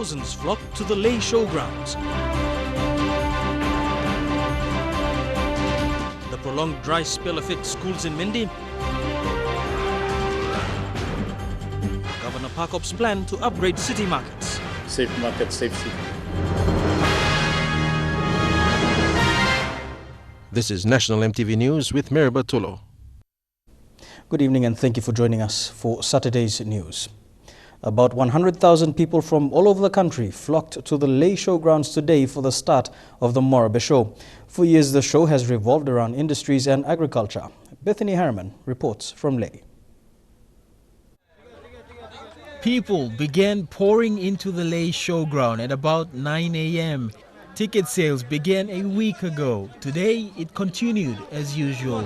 thousands flocked to the Leh showgrounds. The prolonged dry spell affects schools in Mendi. Governor Parkop's plan to upgrade city markets. Safe market, safe city. This is National EMTV News with Miriba Tulo. Good evening and thank you for joining us for Saturday's news. About 100,000 people from all over the country flocked to the Leh showgrounds today for the start of the Morobe Show. For years, the show has revolved around industries and agriculture. Bethany Harriman reports from Leh. People began pouring into the Leh showground at about 9 a.m. Ticket sales began a week ago. Today, it continued as usual.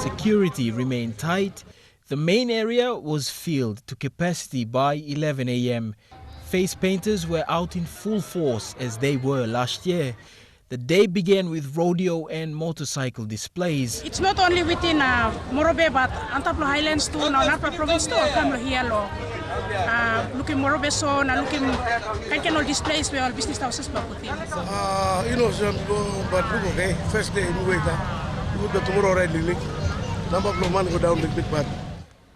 Security remained tight. The main area was filled to capacity by 11 a.m. Face painters were out in full force as they were last year. The day began with rodeo and motorcycle displays. It's not only within Morobe, but Antaplo Highlands too, Manos Province too, come here. Looking Morobe so, looking kind of displays where all business houses are put in. But okay, first day we wake up, we go tomorrow already. Number of man go down the big bad.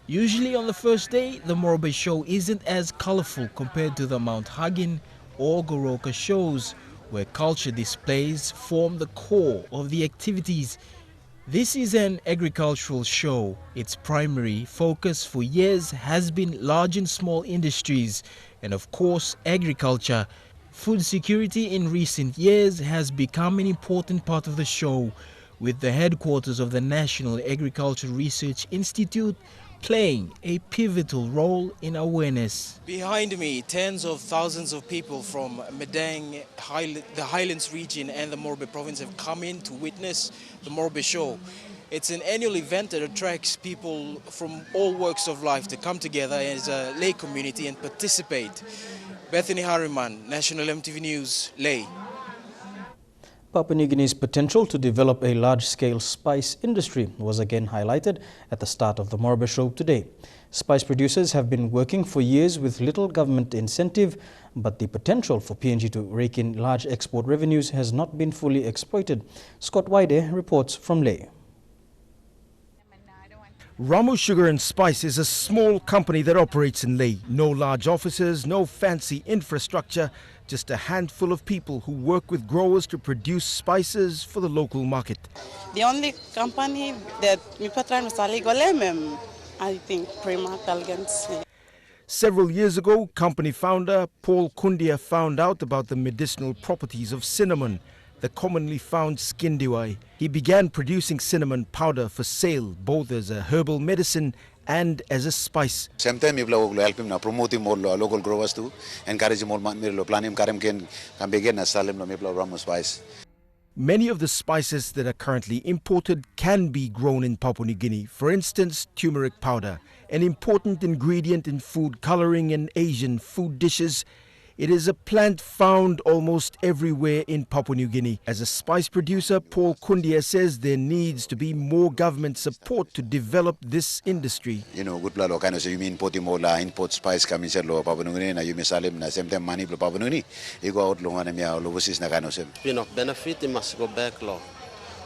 Usually on the first day, the Morobe show isn't as colorful compared to the Mount Hagen or Goroka shows, where culture displays form the core of the activities. This is an agricultural show. Its primary focus for years has been large and small industries and of course agriculture. Food security in recent years has become an important part of the show, with the headquarters of the National Agriculture Research Institute playing a pivotal role in awareness. Behind me, tens of thousands of people from Mendi, the Highlands region and the Morobe Province have come in to witness the Morobe Show. It's an annual event that attracts people from all walks of life to come together as a Leh community and participate. Bethany Harriman, National EMTV News, Leh. Papua New Guinea's potential to develop a large-scale spice industry was again highlighted at the start of the Morobe Show today. Spice producers have been working for years with little government incentive, but the potential for PNG to rake in large export revenues has not been fully exploited. Scott Wide reports from Leh. Ramu Sugar and Spice is a small company that operates in Leh. No large offices, no fancy infrastructure, just a handful of people who work with growers to produce spices for the local market. The only company that we patron was Aligolem, I think, Prima Calgans. Several years ago, company founder Paul Kundia found out about the medicinal properties of cinnamon, the commonly found skindiwai. He began producing cinnamon powder for sale, both as a herbal medicine and as a spice. Same time, we help him promote more local growers to encourage more planning can begin as Salem Ramu spice. Many of the spices that are currently imported can be grown in Papua New Guinea. For instance, turmeric powder, an important ingredient in food coloring and Asian food dishes. It is a plant found almost everywhere in Papua New Guinea. As a spice producer, Paul Kundia says there needs to be more government support to develop this industry. You know, good blood kind of you mean potimola import spice coming to Papua New Guinea, you may salim na same time money Papua New Guinea. You go out long and mea overseas na kind of same. You know, benefit it must go back law.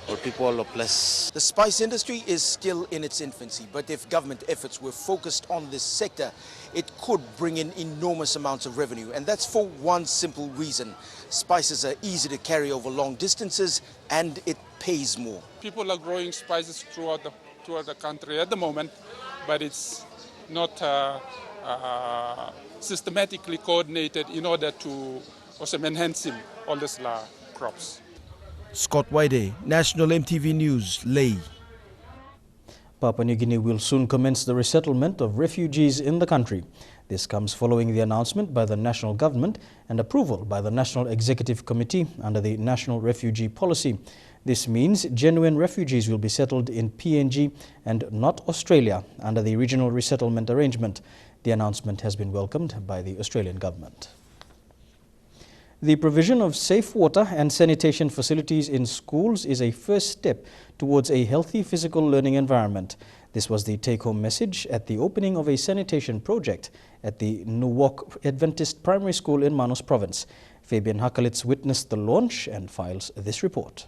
Or people of less. The spice industry is still in its infancy, but if government efforts were focused on this sector, it could bring in enormous amounts of revenue. And that's for one simple reason. Spices are easy to carry over long distances and it pays more. People are growing spices throughout the country at the moment, but it's not systematically coordinated in order to also enhance all these crops. Scott Wide, National EMTV News, Leh. Papua New Guinea will soon commence the resettlement of refugees in the country. This comes following the announcement by the national government and approval by the National Executive Committee under the National Refugee Policy. This means genuine refugees will be settled in PNG and not Australia under the Regional Resettlement Arrangement. The announcement has been welcomed by the Australian government. The provision of safe water and sanitation facilities in schools is a first step towards a healthy physical learning environment. This was the take-home message at the opening of a sanitation project at the Nuwok Adventist Primary School in Manos Province. Fabian Hakalitz witnessed the launch and files this report.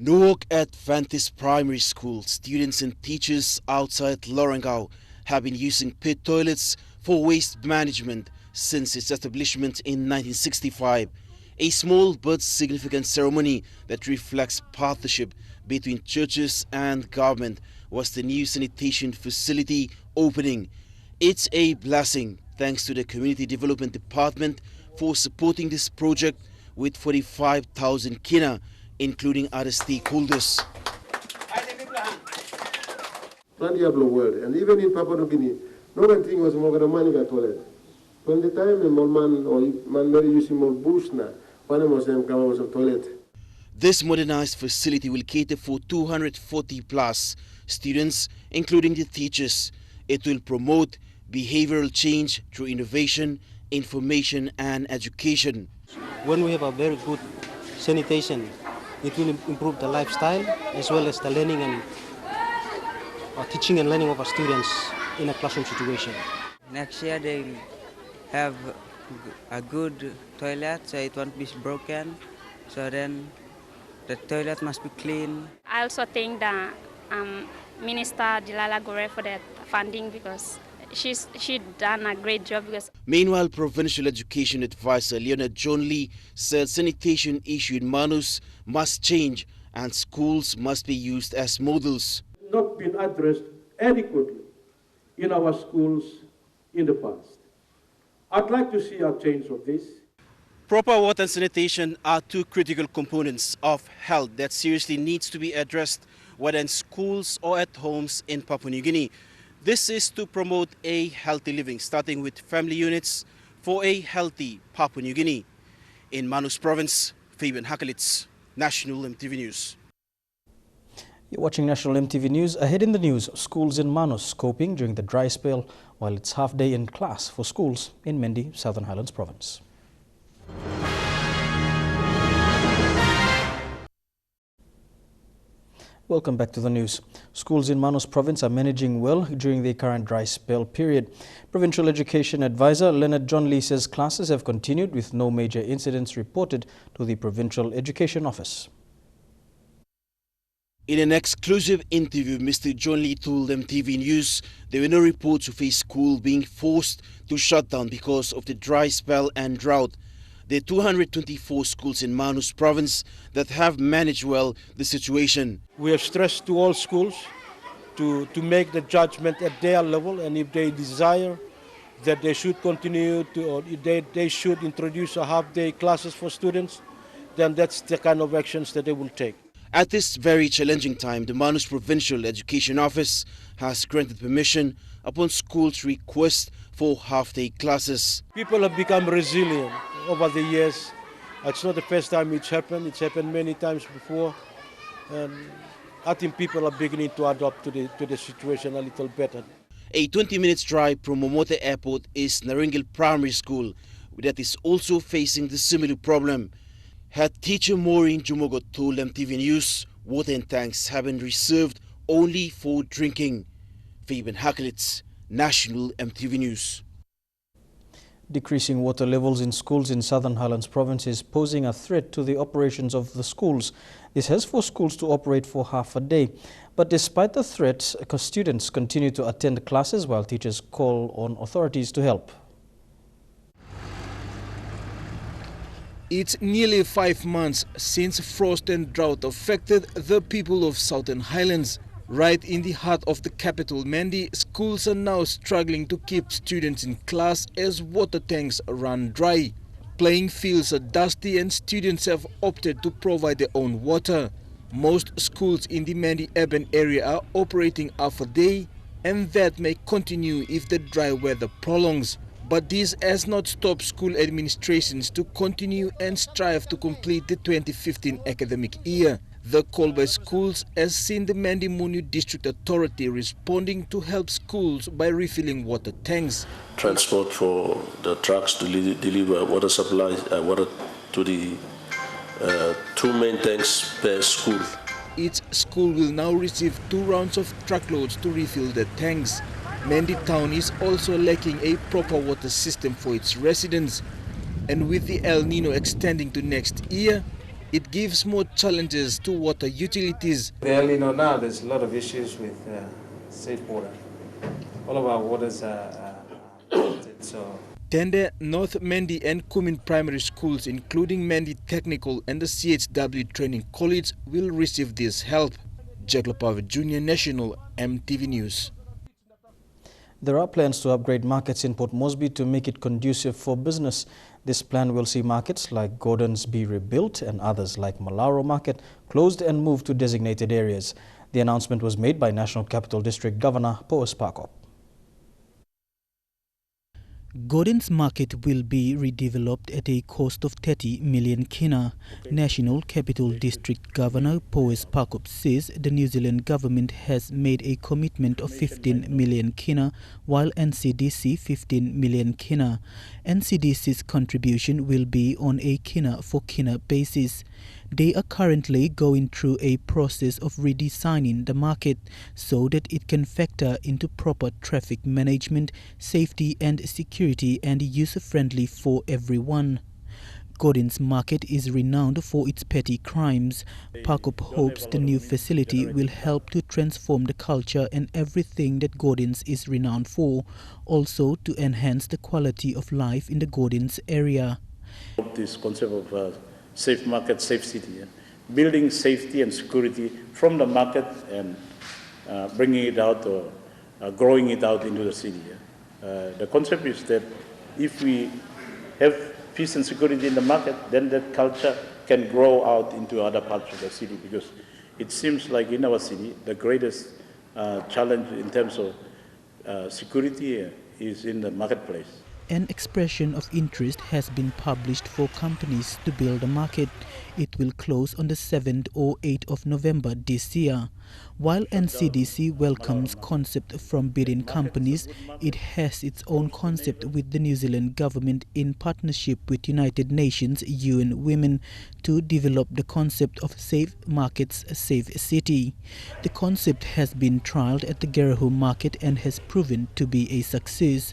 Nuwok Adventist Primary School students and teachers outside Lorengau have been using pit toilets for waste management since its establishment in 1965. A small but significant ceremony that reflects partnership between churches and government was the new sanitation facility opening. It's a blessing thanks to the Community Development Department for supporting this project with 45,000 kina, including other stakeholders. Plenty of the world, and even in Papua New Guinea, no one thing was more than money got toilet. When the time a man or man very using more bush now, one was them come was a toilet. This modernized facility will cater for 240 plus students, including the teachers. It will promote behavioral change through innovation, information and education. When we have a very good sanitation, it will improve the lifestyle as well as the learning and teaching and learning of our students in a classroom situation. Next year they will have a good toilet so it won't be broken. So then the toilet must be clean. I also thank the Minister Dilala Gore for that funding because she done a great job. Meanwhile, Provincial Education Advisor Leonard John Lee said sanitation issue in Manos must change and schools must be used as models. Not been addressed adequately in our schools in the past. I'd like to see a change of this. Proper water and sanitation are two critical components of health that seriously needs to be addressed whether in schools or at homes in Papua New Guinea. This is to promote a healthy living, starting with family units for a healthy Papua New Guinea. In Manos Province, Fabian Hakalitz, National EMTV News. You're watching National EMTV News. Ahead in the news, schools in Manos coping during the dry spell while it's half day in class for schools in Mendi, Southern Highlands Province. Welcome back to the news. Schools in Manos Province are managing well during the current dry spell period. Provincial Education Advisor Leonard John Lee says classes have continued with no major incidents reported to the Provincial Education Office. In an exclusive interview, Mr. John Lee told EMTV News there were no reports of a school being forced to shut down because of the dry spell and drought. There are 224 schools in Manos Province that have managed well the situation. We have stressed to all schools to make the judgment at their level, and if they desire that they should continue to, or they should introduce a half-day classes for students, then that's the kind of actions that they will take. At this very challenging time, the Manos Provincial Education Office has granted permission upon schools' request for half-day classes. People have become resilient over the years. It's not the first time it's happened many times before. And I think people are beginning to adapt to the situation a little better. A 20-minute drive from Momote Airport is Naringil Primary School that is also facing the similar problem. Head teacher Maureen Jumogot told EMTV News water and tanks have been reserved only for drinking. Fabian Hakalitz, National EMTV News. Decreasing water levels in schools in Southern Highlands Province is posing a threat to the operations of the schools. This has forced schools to operate for half a day. But despite the threat, students continue to attend classes while teachers call on authorities to help. It's nearly 5 months since frost and drought affected the people of Southern Highlands. Right in the heart of the capital, Mendi, schools are now struggling to keep students in class as water tanks run dry. Playing fields are dusty and students have opted to provide their own water. Most schools in the Mendi urban area are operating half a day, and that may continue if the dry weather prolongs. But this has not stopped school administrations to continue and strive to complete the 2015 academic year. The call by schools has seen the Mendi Munu District Authority responding to help schools by refilling water tanks. Transport for the trucks to deliver water supply, water to the 2 main tanks per school. Each school will now receive 2 rounds of truckloads to refill the tanks. Mendi town is also lacking a proper water system for its residents. And with the El Nino extending to next year, it gives more challenges to water utilities. The El Nino now, there's a lot of issues with safe water. All of our waters are polluted, so... Tende, North Mendi and Kumin primary schools, including Mendi Technical and the CHW Training College, will receive this help. Jack Lopave, Junior National, MTV News. There are plans to upgrade markets in Port Moresby to make it conducive for business. This plan will see markets like Gordon's be rebuilt and others like Malaro Market closed and moved to designated areas. The announcement was made by National Capital District Governor Parkop. Gordon's Market will be redeveloped at a cost of 30 million kina. National Capital District Governor Parkop says the New Zealand government has made a commitment of 15 million kina, while NCDC 15 million kina. NCDC's contribution will be on a kina for kina basis. They are currently going through a process of redesigning the market so that it can factor into proper traffic management, safety and security, and user-friendly for everyone. Gordon's Market is renowned for its petty crimes. Parkop hopes the new facility will help to transform the culture and everything that Gordon's is renowned for, also to enhance the quality of life in the Gordon's area. This concept of safe market, safe city, building safety and security from the market and bringing it out or growing it out into the city. The concept is that if we have peace and security in the market, then that culture can grow out into other parts of the city, because it seems like in our city, the greatest challenge in terms of security is in the marketplace. An expression of interest has been published for companies to build a market. It will close on the 7th or 8th of November this year. While NCDC welcomes concept from bidding companies, it has its own concept with the New Zealand government in partnership with United Nations UN Women to develop the concept of safe markets, safe city. The concept has been trialled at the Gerahu market and has proven to be a success.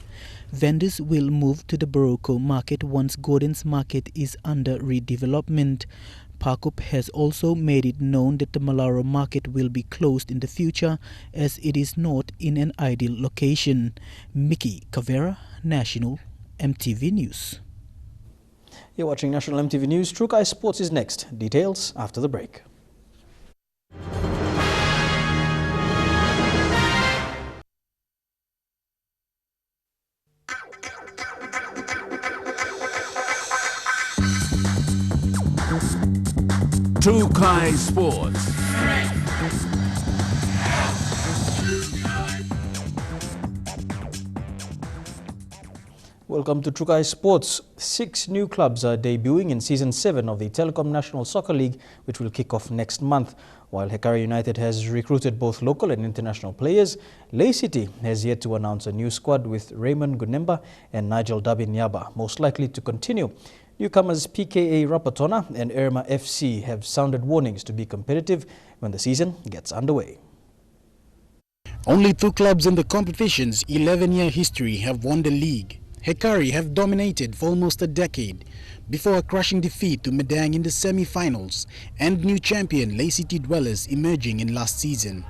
Vendors will move to the Boroko market once Gordon's Market is under redevelopment. Parkop has also made it known that the Malaro Market will be closed in the future as it is not in an ideal location. Mickey Cavera, National MTV News. You're watching National MTV News. Trukai Sports is next. Details after the break. Trukai Sports. Welcome to Trukai Sports. 6 new clubs are debuting in Season 7 of the Telecom National Soccer League, which will kick off next month. While Hekari United has recruited both local and international players, Lay City has yet to announce a new squad, with Raymond Gunemba and Nigel Dabinyaba most likely to continue. Newcomers PKA Rapatona and Irma FC have sounded warnings to be competitive when the season gets underway. Only 2 clubs in the competition's 11-year history have won the league. Hekari have dominated for almost a decade before a crushing defeat to Medang in the semi-finals, and new champion Lay City Dwellers emerging in last season.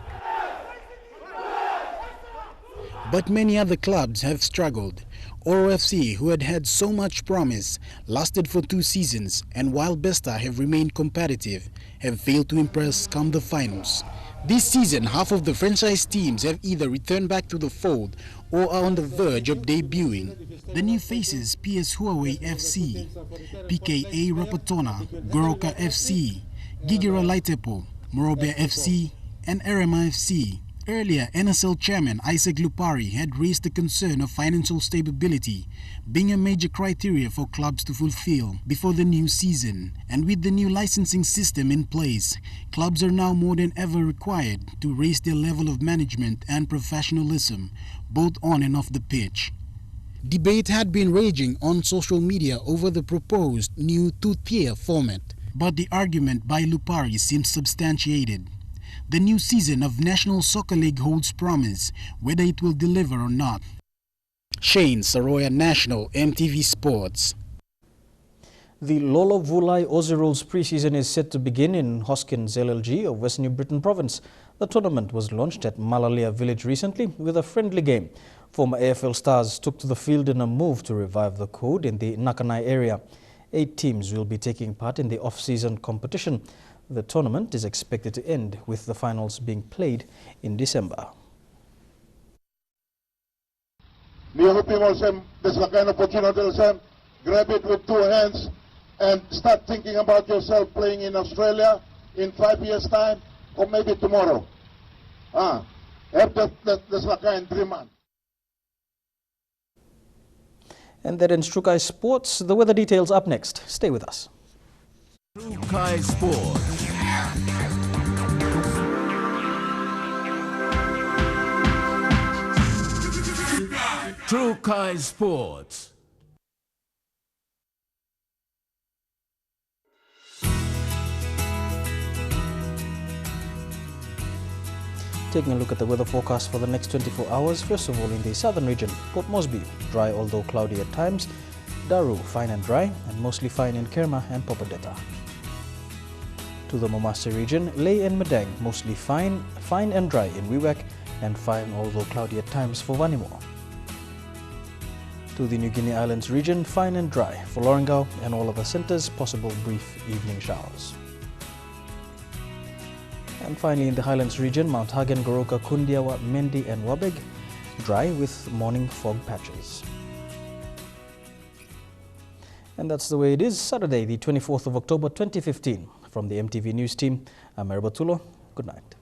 But many other clubs have struggled. Oro FC, who had so much promise, lasted for 2 seasons, and while Besta have remained competitive, have failed to impress come the finals. This season, half of the franchise teams have either returned back to the fold or are on the verge of debuting. The new faces PS Huawei FC, PKA Rapatona, Goroka FC, Gigira Laitepo, Morobe FC, and Erema FC. Earlier, NSL chairman Isaac Lupari had raised the concern of financial stability being a major criteria for clubs to fulfill before the new season. And with the new licensing system in place, clubs are now more than ever required to raise their level of management and professionalism, both on and off the pitch. Debate had been raging on social media over the proposed new 2-tier format, but the argument by Lupari seems substantiated. the new season of National Soccer League holds promise, whether it will deliver or not. Shane Saroya, National EMTV Sports. The Lolo Vulai Aussie Rules pre-season is set to begin in Hoskins LLG of West New Britain Province. The tournament was launched at Malalia village recently with a friendly game. Former AFL stars took to the field in a move to revive the code in the Nakanai area. 8 teams will be taking part in the off-season competition. The tournament is expected to end with the finals being played in December. Grab it with 2 hands and start thinking about yourself playing in Australia in 5 years' time or maybe tomorrow. Have that kind dream. And that ends Trukai Sports. The weather details up next. Stay with us. Trukai Sports. Trukai Sports. Taking a look at the weather forecast for the next 24 hours. First of all, in the southern region, Port Moresby, dry although cloudy at times. Daru, fine and dry, and mostly fine in Kerma and Popadeta. To the Momase region, Ley and Medang, mostly fine and dry in Wewak, and fine although cloudy at times for Vanimo. To the New Guinea Islands region, fine and dry for Lorengau and all other centres, possible brief evening showers. And finally, in the Highlands region, Mount Hagen, Goroka, Kundiawa, Mendi and Wabeg, dry with morning fog patches. And that's the way it is. Saturday, the 24th of October 2015. From the EMTV News team, I'm Erabatulo. Good night.